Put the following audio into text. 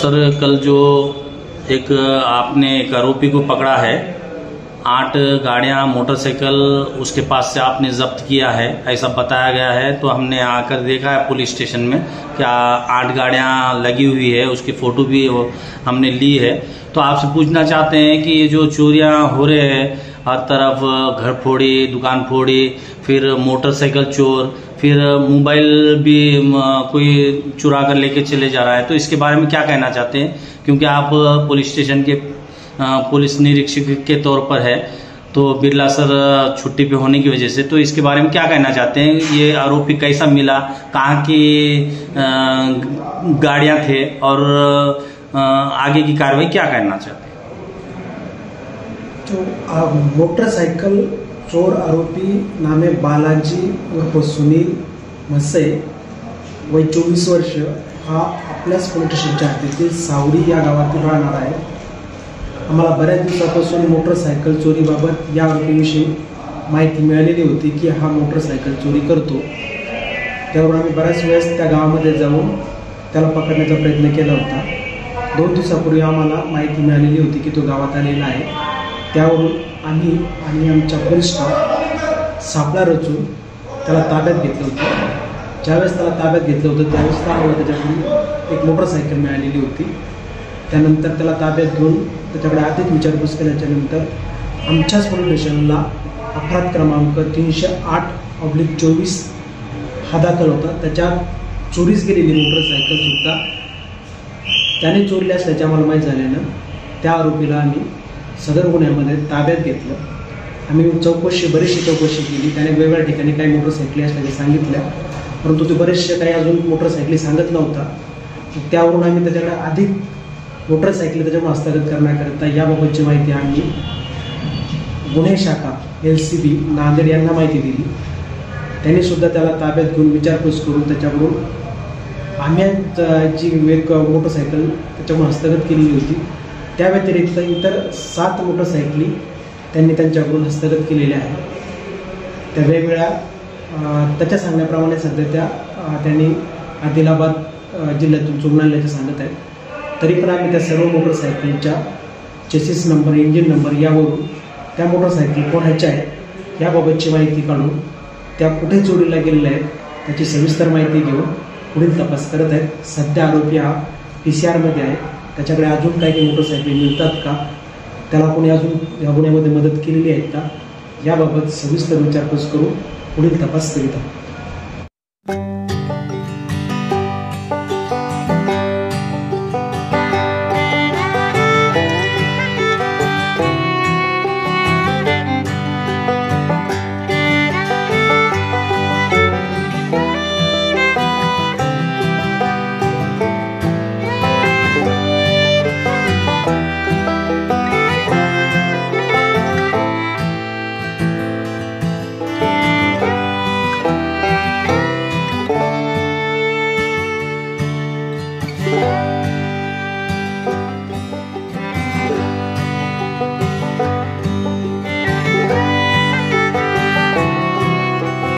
Sir कल जो एक आपने एक आरोपी को पकड़ा है, 8 गाड़ियां मोटरसाइकिल उसके पास से आपने जब्त किया है ऐसा बताया गया है। तो हमने आकर देखा है पुलिस स्टेशन में क्या 8 गाड़ियां लगी हुई है, उसकी फोटो भी हमने ली है। तो आपसे पूछना चाहते हैं कि ये जो चोरियां हो रहे हैं, हर तरफ घर फोड़ी, दुकान फोड़ी, फिर मोटरसाइकिल चोर, फिर मोबाइल भी कोई चुरा कर लेके चले जा रहा है, तो इसके बारे में क्या कहना चाहते हैं? क्योंकि आप पुलिस स्टेशन के पुलिस निरीक्षक के तौर पर है, तो बिरला सर छुट्टी पे होने की वजह से, तो इसके बारे में क्या कहना चाहते हैं? ये आरोपी कैसा मिला, कहाँ की गाड़ियां थे और आगे की कार्रवाई क्या करना चाहते हैं? तो मोटरसाइकिल चोर आरोपी नाम है बालाजी उर्फ सुनील मसे, वय 24 वर्ष, हा आपल्याच पोलीस स्टेशनच्या हद्दीतील सावडी या गावातील राहणारा आहे। आम्हाला बऱ्याच दिवसापासून मोटरसायकल चोरीबाबत या आरोपीविषयी माहिती मिळालेली होती की हा मोटरसायकल चोरी करतो। त्यावर आम्ही बऱ्याच वेळेस त्या गावामध्ये जाऊन त्याला पकडण्याचा प्रयत्न केला होता। 2 दिवसापूर्वी आम्हाला माहिती मिळालेली होती की तो गावात आलेला आहे। त्यावरून आम्ही आणि आमच्या पोलीस स्टाफ सापळा रचून त्याला ताब्यात घेतलं होतं। ज्यावेळेस त्याला ताब्यात घेतलं होतं त्यावेळेस आम्हाला त्याच्याकडून एक मोटरसायकल मिळालेली होती। त्यानंतर त्याला ताब्यात घेऊन त्याच्याकडे अधिक विचारपूस केल्याच्या नंतर आमच्याच पोलीस स्टेशनला अपराध क्रमांक 308/24 हा दाखल होता। त्याच्यात चोरीस गेलेली मोटरसायकल सुद्धा त्याने चोरली असल्याचे आम्हाला माहीत झाल्यानं त्या आरोपीला आम्ही सदर गुन्ह्यामध्ये ताब्यात घेतलं। आम्ही बरीचशी चौकशी केली। त्याने वेगवेगळ्या ठिकाणी काही मोटरसायकली असल्याचे सांगितल्या, परंतु ते बरेचसे काही अजून मोटरसायकली सांगत नव्हता। त्यावरून आम्ही त्याच्याकडे अधिक मोटरसायकली त्याच्याकडून हस्तगत करण्याकरिता याबाबतची माहिती आम्ही गुन्हे शाखा LCB नांदेड यांना माहिती दिली। त्यांनी सुद्धा त्याला ताब्यात घेऊन विचारपूस करून त्याच्याकडून आम्ही जी एक मोटरसायकल त्याच्याकडून हस्तगत केलेली होती, त्या व्यतिरिक्त इतर 7 मोटरसायकली त्यांनी त्यांच्याकडून हस्तगत केलेल्या आहेत। त्या वेगवेगळ्या त्याच्या सांगण्याप्रमाणे सध्या त्यांनी आदिलाबाद जिल्ह्यातून चोरून आणल्याचे सांगत आहेत। तरी पण आम्ही त्या सर्व मोटरसायकलच्या चेसिस नंबर, इंजिन नंबर यावरून त्या मोटरसायकल कोणाच्या आहेत याबाबतची माहिती काढून त्या कुठे चोरीला गेलेल्या आहेत त्याची सविस्तर माहिती घेऊन पुढील तपास करत आहेत। सध्या आरोपी हा PCR मध्ये आहे। त्याच्याकडे अजून काही मोटरसायकल मिळतात का, त्याला कोणी अजून या गुन्ह्यामध्ये मदत केलेली आहे का, याबाबत सविस्तर विचारपूस करून पुढील तपास करीत आहोत।